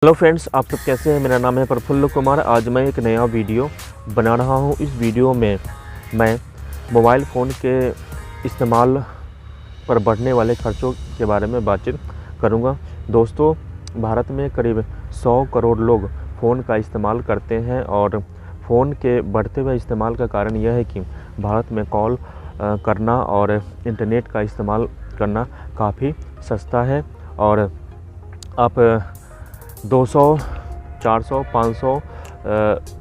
Hello friends, आप सब कैसे हैं। मेरा नाम है प्रफुल्ल कुमार। आज मैं एक नया वीडियो बना रहा हूं। इस वीडियो में मैं मोबाइल फ़ोन के इस्तेमाल पर बढ़ने वाले खर्चों के बारे में बातचीत करूंगा। दोस्तों, भारत में करीब 100 करोड़ लोग फ़ोन का इस्तेमाल करते हैं और फ़ोन के बढ़ते हुए इस्तेमाल का कारण यह है कि भारत में कॉल करना और इंटरनेट का इस्तेमाल करना काफ़ी सस्ता है और आप 200, 400, 500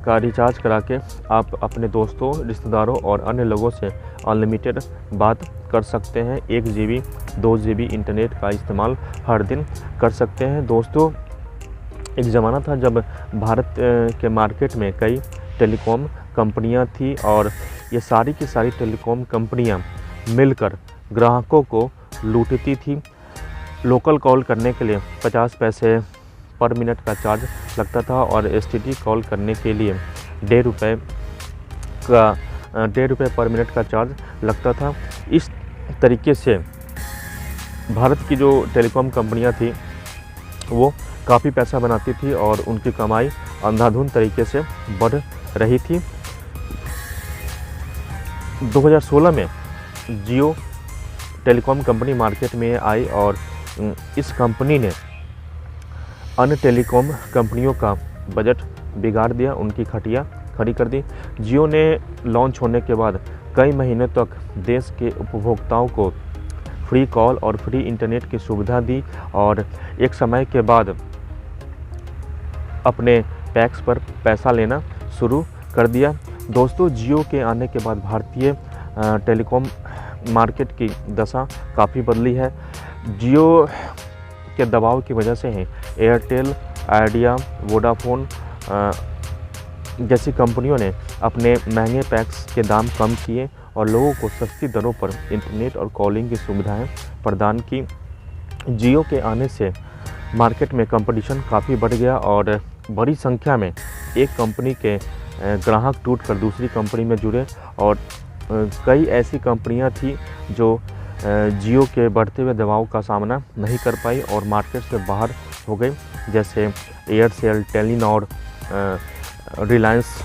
का रिचार्ज करा के आप अपने दोस्तों, रिश्तेदारों और अन्य लोगों से अनलिमिटेड बात कर सकते हैं। 1 GB 2 GB इंटरनेट का इस्तेमाल हर दिन कर सकते हैं। दोस्तों, एक ज़माना था जब भारत के मार्केट में कई टेलीकॉम कंपनियां थी और ये सारी की सारी टेलीकॉम कंपनियां मिलकर ग्राहकों को लूटती थी। लोकल कॉल करने के लिए 50 पैसे पर मिनट का चार्ज लगता था और STD कॉल करने के लिए ₹1.5 पर मिनट का चार्ज लगता था। इस तरीके से भारत की जो टेलीकॉम कंपनियां थी वो काफ़ी पैसा बनाती थी और उनकी कमाई अंधाधुंध तरीके से बढ़ रही थी। 2016 में जियो टेलीकॉम कंपनी मार्केट में आई और इस कंपनी ने अन्य टेलीकॉम कंपनियों का बजट बिगाड़ दिया, उनकी खटिया खड़ी कर दी। जियो ने लॉन्च होने के बाद कई महीनों तक देश के उपभोक्ताओं को फ्री कॉल और फ्री इंटरनेट की सुविधा दी और एक समय के बाद अपने पैक्स पर पैसा लेना शुरू कर दिया। दोस्तों, जियो के आने के बाद भारतीय टेलीकॉम मार्केट की दशा काफ़ी बदली है। जियो के दबाव की वजह से ही एयरटेल, आइडिया, वोडाफोन जैसी कंपनियों ने अपने महंगे पैक्स के दाम कम किए और लोगों को सस्ती दरों पर इंटरनेट और कॉलिंग की सुविधाएं प्रदान की। जियो के आने से मार्केट में कंपटीशन काफ़ी बढ़ गया और बड़ी संख्या में एक कंपनी के ग्राहक टूटकर दूसरी कंपनी में जुड़े और कई ऐसी कंपनियां थी जो जियो के बढ़ते हुए दबाव का सामना नहीं कर पाई और मार्केट से बाहर हो गई, जैसे एयरसेल, टेलीनॉर, रिलायंस।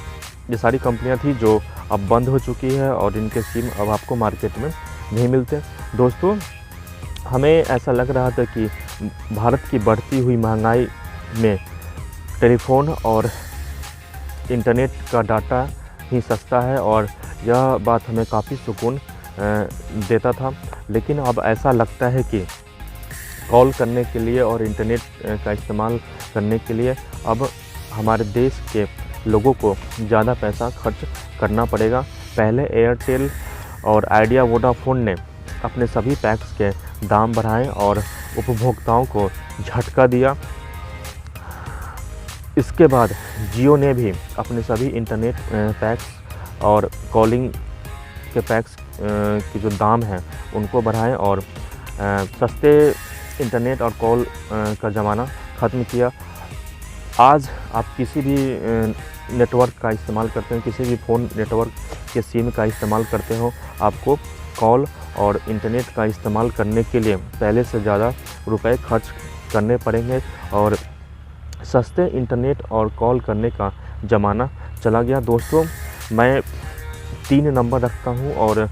ये सारी कंपनियां थी जो अब बंद हो चुकी है और इनके सिम अब आपको मार्केट में नहीं मिलते। दोस्तों, हमें ऐसा लग रहा था कि भारत की बढ़ती हुई महंगाई में टेलीफोन और इंटरनेट का डाटा ही सस्ता है और यह बात हमें काफ़ी सुकून देता था, लेकिन अब ऐसा लगता है कि कॉल करने के लिए और इंटरनेट का इस्तेमाल करने के लिए अब हमारे देश के लोगों को ज़्यादा पैसा खर्च करना पड़ेगा। पहले एयरटेल और आइडिया, वोडाफोन ने अपने सभी पैक्स के दाम बढ़ाए और उपभोक्ताओं को झटका दिया। इसके बाद जियो ने भी अपने सभी इंटरनेट पैक्स और कॉलिंग के पैक्स के जो दाम हैं उनको बढ़ाएं और सस्ते इंटरनेट और कॉल का ज़माना ख़त्म किया। आज आप किसी भी नेटवर्क का इस्तेमाल करते हैं, किसी भी फ़ोन नेटवर्क के सिम का इस्तेमाल करते हो, आपको कॉल और इंटरनेट का इस्तेमाल करने के लिए पहले से ज़्यादा रुपए खर्च करने पड़ेंगे और सस्ते इंटरनेट और कॉल करने का ज़माना चला गया। दोस्तों, मैं 3 नंबर रखता हूं और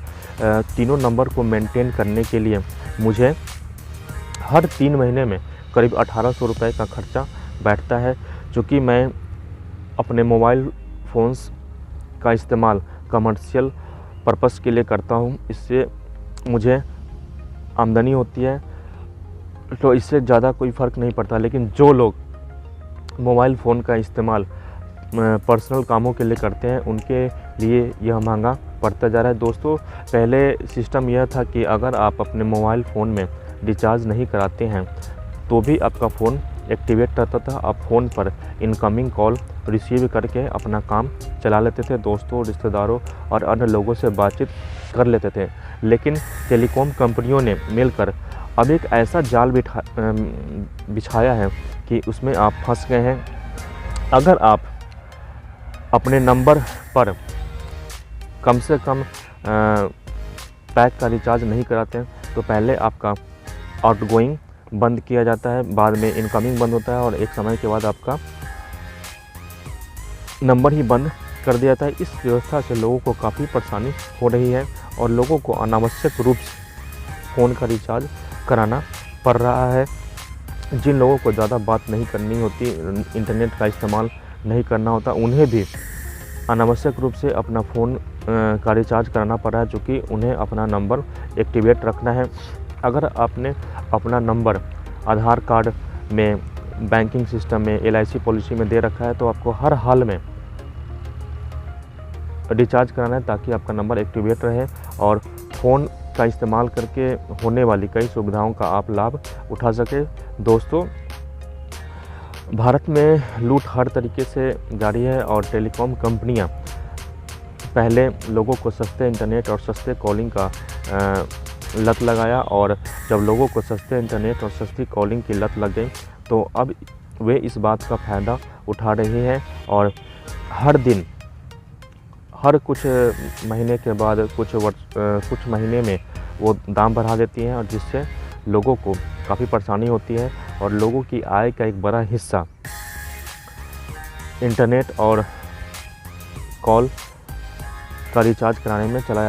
तीनों नंबर को मेंटेन करने के लिए मुझे हर 3 महीने में करीब 1800 रुपये का खर्चा बैठता है, क्योंकि मैं अपने मोबाइल फ़ोन्स का इस्तेमाल कमर्शियल पर्पस के लिए करता हूं। इससे मुझे आमदनी होती है तो इससे ज़्यादा कोई फ़र्क नहीं पड़ता, लेकिन जो लोग मोबाइल फ़ोन का इस्तेमाल पर्सनल कामों के लिए करते हैं उनके लिए यह महंगा पड़ता जा रहा है। दोस्तों, पहले सिस्टम यह था कि अगर आप अपने मोबाइल फ़ोन में रिचार्ज नहीं कराते हैं तो भी आपका फ़ोन एक्टिवेट रहता था। आप फ़ोन पर इनकमिंग कॉल रिसीव करके अपना काम चला लेते थे, दोस्तों, रिश्तेदारों और अन्य लोगों से बातचीत कर लेते थे। लेकिन टेलीकॉम कंपनियों ने मिलकर अब एक ऐसा जाल बिछाया है कि उसमें आप फंस गए हैं। अगर आप अपने नंबर पर कम से कम पैक का रिचार्ज नहीं कराते हैं तो पहले आपका आउटगोइंग बंद किया जाता है, बाद में इनकमिंग बंद होता है और एक समय के बाद आपका नंबर ही बंद कर दिया जाता है। इस व्यवस्था से लोगों को काफ़ी परेशानी हो रही है और लोगों को अनावश्यक रूप से फ़ोन का रिचार्ज कराना पड़ रहा है। जिन लोगों को ज़्यादा बात नहीं करनी होती, इंटरनेट का इस्तेमाल नहीं करना होता, उन्हें भी अनावश्यक रूप से अपना फ़ोन का रिचार्ज कराना पड़ रहा है, चूँकि उन्हें अपना नंबर एक्टिवेट रखना है। अगर आपने अपना नंबर आधार कार्ड में, बैंकिंग सिस्टम में, LIC पॉलिसी में दे रखा है तो आपको हर हाल में रिचार्ज कराना है ताकि आपका नंबर एक्टिवेट रहे और फ़ोन का इस्तेमाल करके होने वाली कई सुविधाओं का आप लाभ उठा सके। दोस्तों, भारत में लूट हर तरीके से जारी है और टेलीकॉम कंपनियां पहले लोगों को सस्ते इंटरनेट और सस्ते कॉलिंग का लत लगाया और जब लोगों को सस्ते इंटरनेट और सस्ती कॉलिंग की लत लग गई तो अब वे इस बात का फ़ायदा उठा रहे हैं और हर दिन, हर कुछ महीने के बाद कुछ महीने में वो दाम बढ़ा देती हैं और जिससे लोगों को काफ़ी परेशानी होती है और लोगों की आय का एक बड़ा हिस्सा इंटरनेट और कॉल का रिचार्ज कराने में चला जाता है।